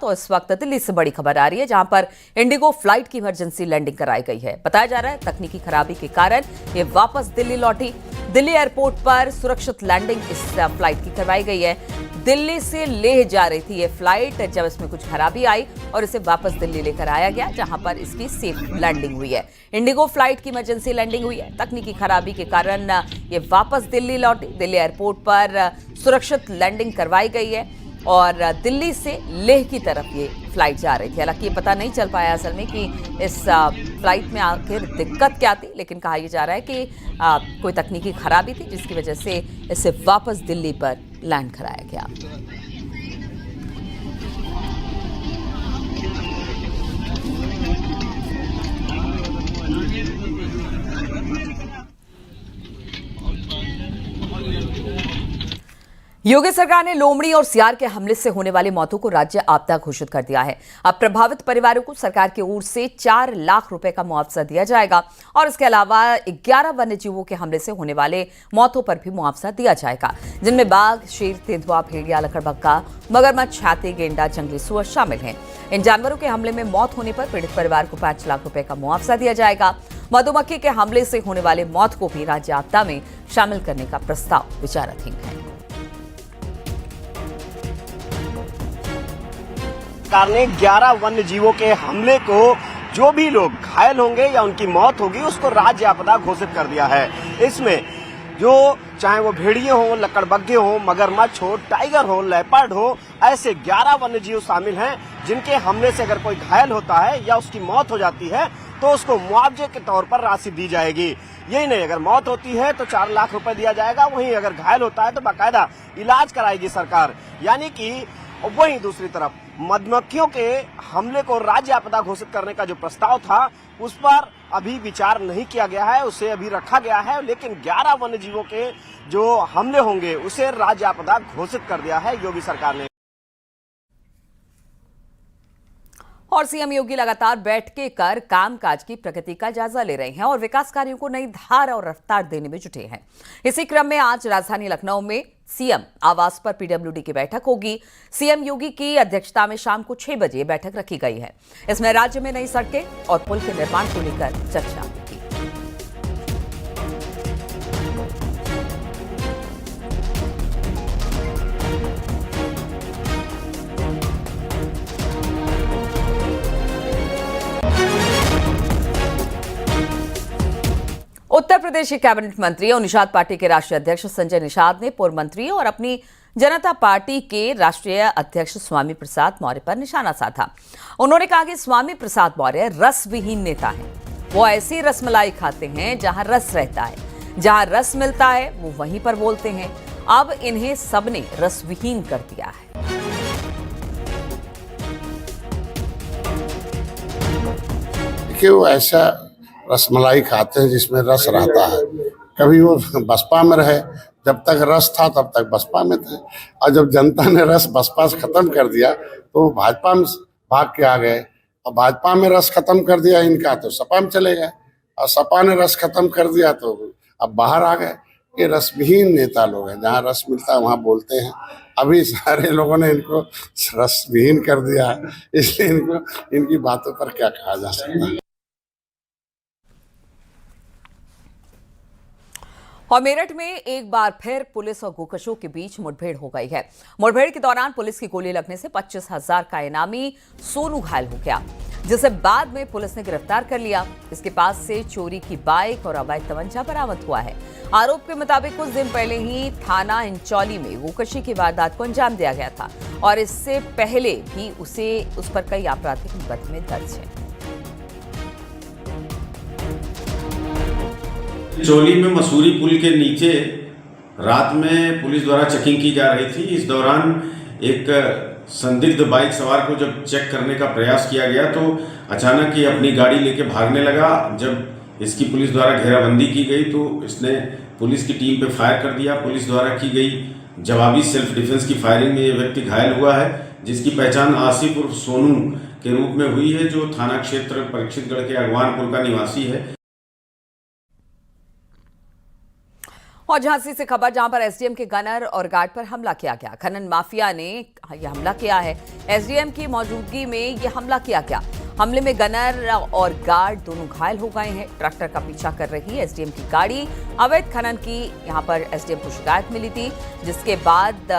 तो इस वक्त दिल्ली से बड़ी खबर आ रही है, जहां पर इंडिगो फ्लाइट की इमरजेंसी लैंडिंग कराई गई है। बताया जा रहा है तकनीकी खराबी के कारण ये वापस दिल्ली लौटी। दिल्ली एयरपोर्ट पर सुरक्षित लैंडिंग इस फ्लाइट की करवाई गई है। दिल्ली से लेह जा रही थी ये फ्लाइट, जब इसमें कुछ खराबी आई और इसे वापस दिल्ली लेकर आया गया, जहां पर इसकी सेफ लैंडिंग हुई है। इंडिगो फ्लाइट की इमरजेंसी लैंडिंग हुई है। तकनीकी खराबी के कारण ये वापस दिल्ली लौटी। दिल्ली एयरपोर्ट पर सुरक्षित लैंडिंग करवाई गई है और दिल्ली से लेह की तरफ ये फ्लाइट जा रही थी। हालांकि ये पता नहीं चल पाया असल में कि इस फ्लाइट में आखिर दिक्कत क्या थी, लेकिन कहा यह जा रहा है कि कोई तकनीकी खराबी थी जिसकी वजह से इसे वापस दिल्ली पर लैंड कराया गया। योगी सरकार ने लोमड़ी और सियार के हमले से होने वाली मौतों को राज्य आपदा घोषित कर दिया है। अब प्रभावित परिवारों को सरकार की ओर से 4 लाख रुपए का मुआवजा दिया जाएगा और इसके अलावा 11 वन्य जीवों के हमले से होने वाले मौतों पर भी मुआवजा दिया जाएगा, जिनमें बाघ, शेर, तेंदुआ, भेड़िया, लकड़बग्गा, मगरमच्छ, हाथी, गेंडा, जंगली सुअर शामिल हैं। इन जानवरों के हमले में मौत होने पर पीड़ित परिवार को 5 लाख रुपए का मुआवजा दिया जाएगा। मधुमक्खी के हमले से होने वाले मौत को भी राज्य आपदा में शामिल करने का प्रस्ताव विचाराधीन है। सरकार ने 11 वन्य जीवों के हमले को जो भी लोग घायल होंगे या उनकी मौत होगी उसको राज्य आपदा घोषित कर दिया है। इसमें जो चाहे वो भेड़िए हो, लकड़बग्गे हो, मगरमच्छ हो, टाइगर हो, लेपर्ड हो, ऐसे 11 वन्य जीव शामिल हैं जिनके हमले से अगर कोई घायल होता है या उसकी मौत हो जाती है तो उसको मुआवजे के तौर पर राशि दी जाएगी। यही नहीं, अगर मौत होती है तो 4 लाख रुपए दिया जाएगा, वहीं अगर घायल होता है तो बाकायदा इलाज कराएगी सरकार। यानी कि वहीं दूसरी तरफ मधुमक्खियों के हमले को राज्य आपदा घोषित करने का जो प्रस्ताव था उस पर अभी विचार नहीं किया गया है, उसे अभी रखा गया है, लेकिन 11 वन्य जीवों के जो हमले होंगे उसे राज्य आपदा घोषित कर दिया है योगी सरकार ने। और सीएम योगी लगातार बैठकें कर कामकाज की प्रगति का जायजा ले रहे हैं और विकास कार्यों को नई धार और रफ्तार देने में जुटे हैं। इसी क्रम में आज राजधानी लखनऊ में सीएम आवास पर पीडब्ल्यूडी की बैठक होगी। सीएम योगी की अध्यक्षता में शाम को 6 बजे बैठक रखी गई है। इसमें राज्य में नई सड़कें और पुल के निर्माण को लेकर चर्चा होगी। उत्तर प्रदेश के कैबिनेट मंत्री और निषाद पार्टी के राष्ट्रीय अध्यक्ष संजय निषाद ने पूर्व मंत्री और अपनी जनता पार्टी के राष्ट्रीय अध्यक्ष स्वामी प्रसाद मौर्य पर निशाना साधा। उन्होंने कहा कि स्वामी प्रसाद मौर्य रस विहीन नेता हैं। वो ऐसी रसमलाई खाते हैं जहां रस रहता है, जहां रस मिलता है वो वहीं पर बोलते हैं। अब इन्हें सबने रस विहीन कर दिया है। देखिए, वो ऐसा रसमलाई खाते हैं जिसमें रस रहता है। कभी वो बसपा में रहे, जब तक रस था तब तक बसपा में थे, और जब जनता ने रस बसपा से खत्म कर दिया तो भाजपा में भाग के आ गए। और भाजपा में रस खत्म कर दिया इनका तो सपा में चले गए, और सपा ने रस खत्म कर दिया तो अब बाहर आ गए। ये रसविहीन नेता लोग हैं, जहाँ रस मिलता है वहाँ बोलते हैं। अभी सारे लोगों ने इनको रसविहीन कर दिया है, इसलिए इनको इनकी बातों पर क्या कहा जा सकता है। और मेरठ में एक बार फिर पुलिस और गोकशों के बीच मुठभेड़ हो गई है। मुठभेड़ के दौरान पुलिस की गोली लगने से 25,000 का इनामी सोनू घायल हो गया, जिसे बाद में पुलिस ने गिरफ्तार कर लिया। इसके पास से चोरी की बाइक और अवैध तमंचा बरामद हुआ है। आरोप के मुताबिक कुछ दिन पहले ही थाना इंचौली में गोकशी की वारदात को अंजाम दिया गया था और इससे पहले भी उस पर कई आपराधिक मुकदमे दर्ज हैं। चौली में मसूरी पुल के नीचे रात में पुलिस द्वारा चेकिंग की जा रही थी। इस दौरान एक संदिग्ध बाइक सवार को जब चेक करने का प्रयास किया गया तो अचानक ही अपनी गाड़ी लेके भागने लगा। जब इसकी पुलिस द्वारा घेराबंदी की गई तो इसने पुलिस की टीम पे फायर कर दिया। पुलिस द्वारा की गई जवाबी सेल्फ डिफेंस की फायरिंग में ये व्यक्ति घायल हुआ है, जिसकी पहचान आसिफ उर्फ सोनू के रूप में हुई है, जो थाना क्षेत्र परीक्षितगढ़ के अगवानपुर का निवासी है। और झांसी से खबर, जहां पर एसडीएम के गनर और गार्ड पर हमला किया गया। खनन माफिया ने यह हमला किया है। एसडीएम की मौजूदगी में यह हमला किया गया। हमले में गनर और गार्ड दोनों घायल हो गए हैं। ट्रैक्टर का पीछा कर रही एसडीएम की गाड़ी अवैध खनन की यहां पर एसडीएम को शिकायत मिली थी, जिसके बाद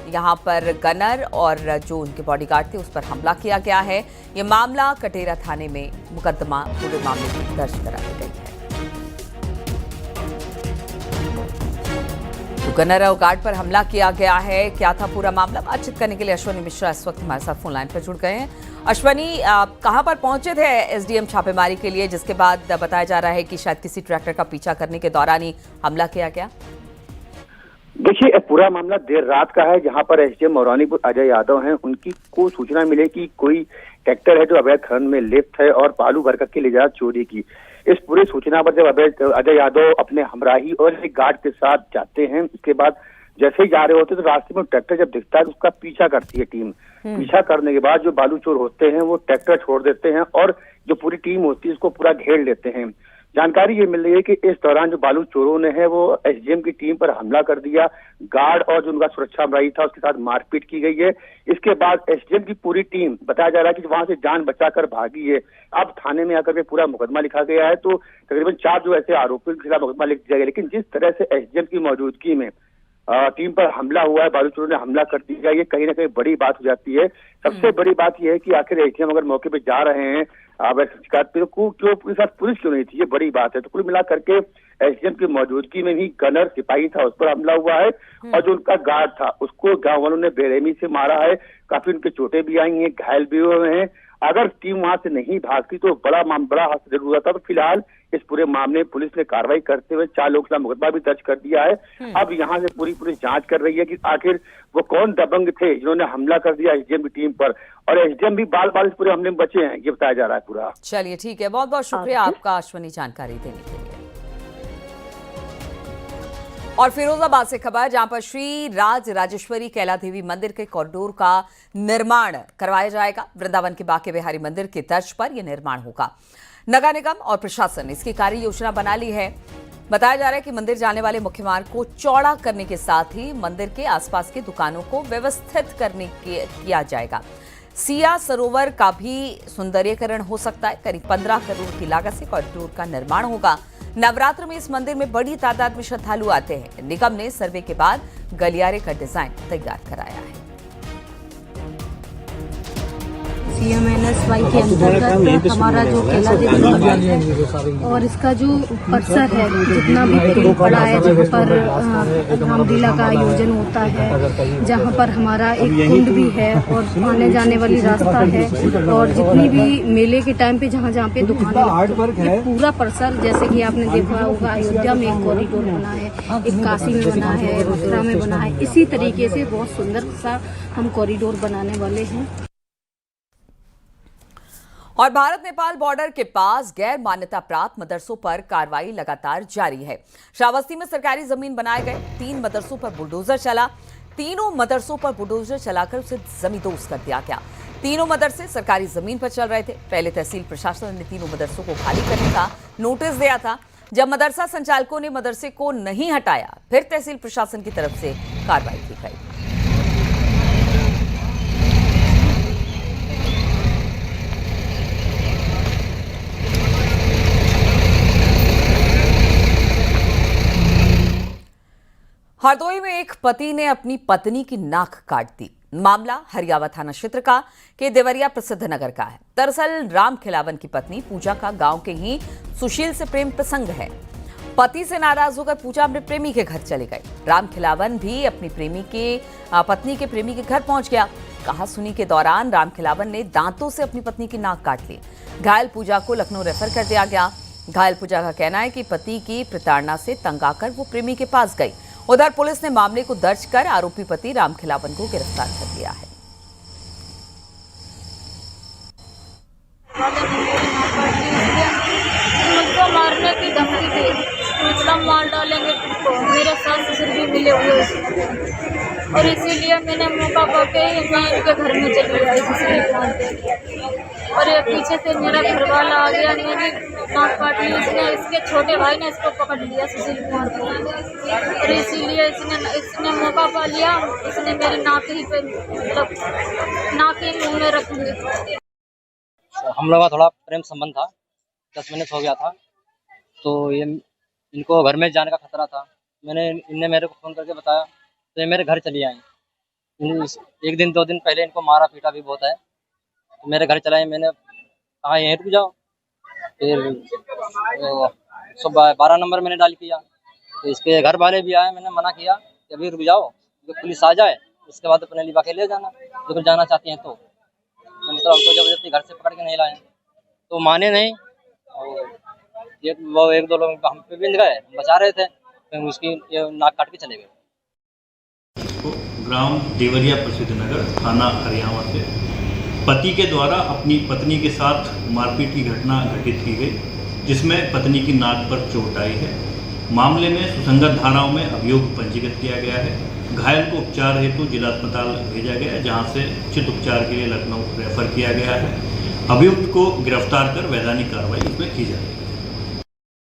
यहां पर गनर और जो उनके बॉडीगार्ड थे उस पर हमला किया गया है। ये मामला कटेरा थाने में मुकदमा पूरे मामले में दर्ज करा दी गई है। तो गनर और गार्ड पर हमला किया गया है। क्या था पूरा मामला, बातचीत करने के लिए अश्वनी मिश्रा इस वक्त हमारे साथ फोन लाइन पर जुड़ गए हैं। अश्वनी, कहां पर पहुंचे थे एसडीएम छापेमारी के लिए, जिसके बाद बताया जा रहा है कि शायद किसी ट्रैक्टर का पीछा करने के दौरान ही हमला किया गया? देखिए, पूरा मामला देर रात का है, जहां पर एसडीएम मौरानीपुर अजय यादव हैं। उनकी को सूचना मिले कि कोई ट्रैक्टर है जो अवैध खनन में लिप्त है और बालू भरकर के ले जा चोरी की। इस पूरी सूचना पर जब अजय यादव अपने हमराही और एक गार्ड के साथ जाते हैं, इसके बाद जैसे ही जा रहे होते तो रास्ते में ट्रैक्टर जब दिखता है तो उसका पीछा करती है टीम। पीछा करने के बाद जो बालू चोर होते हैं वो ट्रैक्टर छोड़ देते हैं और जो पूरी टीम होती है उसको पूरा घेर लेते हैं। जानकारी ये मिल रही है कि इस दौरान जो बालू चोरों ने है वो एसडीएम की टीम पर हमला कर दिया। गार्ड और जो उनका सुरक्षा हमराही था उसके साथ मारपीट की गई है। इसके बाद एसडीएम की पूरी टीम, बताया जा रहा है कि वहां से जान बचाकर भागी है। अब थाने में आकर के पूरा मुकदमा लिखा गया है। तो तकरीबन 4 जो ऐसे आरोपियों के खिलाफ मुकदमा लिख दिया गया। लेकिन जिस तरह से एसडीएम की मौजूदगी में टीम पर हमला हुआ है, बालू चोरों ने हमला कर दिया, ये कहीं ना कहीं बड़ी बात हो जाती है। सबसे बड़ी बात यह है कि आखिर एसडीएम अगर मौके पे जा रहे हैं शिकायत पे, तो क्यों पुलिस क्यों नहीं थी, ये बड़ी बात है। तो कुल मिला करके एसडीएम की मौजूदगी में भी गनर सिपाही था, उस पर हमला हुआ है और जो उनका गार्ड था उसको गांव वालों ने बेरहमी से मारा है। काफी उनके चोटें भी आई हैं, घायल भी हुए हैं। अगर टीम वहां से नहीं भागती तो बड़ा हादसा जरूर हुआ था। तो फिलहाल इस पूरे मामले में पुलिस ने कार्रवाई करते हुए 4 लोगों के खिलाफ मुकदमा भी दर्ज कर दिया है। अब यहाँ से पूरी पुलिस जांच कर रही है कि आखिर वो कौन दबंग थे जिन्होंने हमला कर दिया एसडीएम की टीम पर, और एसडीएम भी बाल बाल इस पूरे हमले में बचे हैं, ये बताया जा रहा है पूरा। चलिए ठीक है, बहुत बहुत शुक्रिया आपका अश्वनी जानकारी देने के लिए। और फिरोजाबाद से खबर, जहां पर श्री राज राजेश्वरी कैला देवी मंदिर के कॉरिडोर का निर्माण करवाया जाएगा। वृंदावन के बांके बिहारी मंदिर की तर्ज पर यह निर्माण होगा। नगर निगम और प्रशासन इसकी कार्य योजना बना ली है। बताया जा रहा है कि मंदिर जाने वाले मुख्य मार्ग को चौड़ा करने के साथ ही मंदिर के आसपास की दुकानों को व्यवस्थित किया जाएगा। सिया सरोवर का भी सुंदरीकरण हो सकता है। करीब 15 करोड़ की लागत से कॉरिडोर का निर्माण होगा। नवरात्र में इस मंदिर में बड़ी तादाद में श्रद्धालु आते हैं। निगम ने सर्वे के बाद गलियारे का डिजाइन तैयार कराया है। CMNSY के अंतर्गत हमारा जो कैला देवी मंदिर है और इसका जो परिसर है, जितना भी फील्ड पड़ा है जहाँ पर रामलीला का आयोजन होता है, जहाँ पर हमारा एक कुंड भी है और आने जाने वाली रास्ता है, और जितनी भी मेले के टाइम पे जहाँ जहाँ पे दुकानें, ये पूरा परिसर, जैसे कि आपने देखा होगा अयोध्या में एक कॉरिडोर बना है, एक काशी में बना है, मथुरा में बना है, इसी तरीके से बहुत सुंदर सा हम कॉरिडोर बनाने वाले हैं। और भारत नेपाल बॉर्डर के पास गैर मान्यता प्राप्त मदरसों पर कार्रवाई लगातार जारी है। श्रावस्ती में सरकारी जमीन बनाए गए 3 मदरसों पर बुलडोजर चला। तीनों मदरसों पर बुलडोजर चलाकर उसे जमींदोज कर दिया गया। तीनों मदरसे सरकारी जमीन पर चल रहे थे। पहले तहसील प्रशासन ने तीनों मदरसों को खाली करने का नोटिस दिया था। जब मदरसा संचालकों ने मदरसे को नहीं हटाया, फिर तहसील प्रशासन की तरफ से कार्रवाई की गई। हरदोई में एक पति ने अपनी पत्नी की नाक काट दी। मामला हरियावा थाना क्षेत्र का के देवरिया प्रसिद्ध नगर का है। दरअसल राम खिलावन की पत्नी पूजा का गांव के ही सुशील से प्रेम प्रसंग है। पति से नाराज होकर पूजा अपने प्रेमी के घर चले गए। राम खिलावन भी अपनी पत्नी के प्रेमी के घर पहुंच गया। कहा सुनी के दौरान राम खिलावन ने दांतों से अपनी पत्नी की नाक काट ली। घायल पूजा को लखनऊ रेफर कर दिया गया। घायल पूजा का कहना है कि पति की प्रताड़ना से तंग आकर वो प्रेमी के पास गई। उधर पुलिस ने मामले को दर्ज कर आरोपी पति राम खिलावन को गिरफ्तार कर लिया है। मुझको मारने की धमकी दी। तब मार डालेंगे तुमको। मेरे सास ससुर भी मिले हुए उसमें, और इसीलिए मैंने मौका पाके मैं इनके घर में चली आई किसी मारते। और ये पीछे से मेरा घर वाला आ गया, मेरी नाक काट ली इसने, इसके छोटे भाई ने इसको पकड़ लिया सुशील कुमार को, और इसीलिए इसने मौका पा लिया, इसने मेरी नाक ही पे मतलब नाक ही मुँह में रख ली। हम लोग का थोड़ा प्रेम संबंध था, 10 महीने हो गया था, तो ये इनको घर में जाने का खतरा था। इनने मेरे को फ़ोन करके बताया, तो ये मेरे घर चली आई। एक दिन 2 दिन पहले इनको मारा पीटा भी बहुत है, तो मेरे घर चलाए। मैंने कहा यहीं रुक जाओ, फिर 12 नंबर मैंने डायल किया, तो इसके घर वाले भी आए। मैंने मना किया कि अभी रुक जाओ, जब पुलिस आ जाए उसके बाद अपने लिबा के ले जाना, जब जाना चाहती हैं तो। मतलब हमको जबरदस्ती घर से पकड़ के नहीं लाए, तो माने नहीं। और एक दो लोग हम पे बिंद गए, बचा रहे थे, फिर उसकी नाक काट के चले गए। तो ग्राम देवरिया प्रसिद्ध नगर थाना हरियाणा से पति के द्वारा अपनी पत्नी के साथ मारपीट की घटना घटित की गई, जिसमें पत्नी की नाक पर चोट आई है। मामले में सुसंगत धाराओं में अभियोग पंजीकृत किया गया है। घायल को उपचार हेतु जिला अस्पताल भेजा गया, जहां से उचित उपचार के लिए लखनऊ रेफर किया गया है। अभियुक्त को गिरफ्तार कर वैधानिक कार्रवाई इसमें की जा रही है।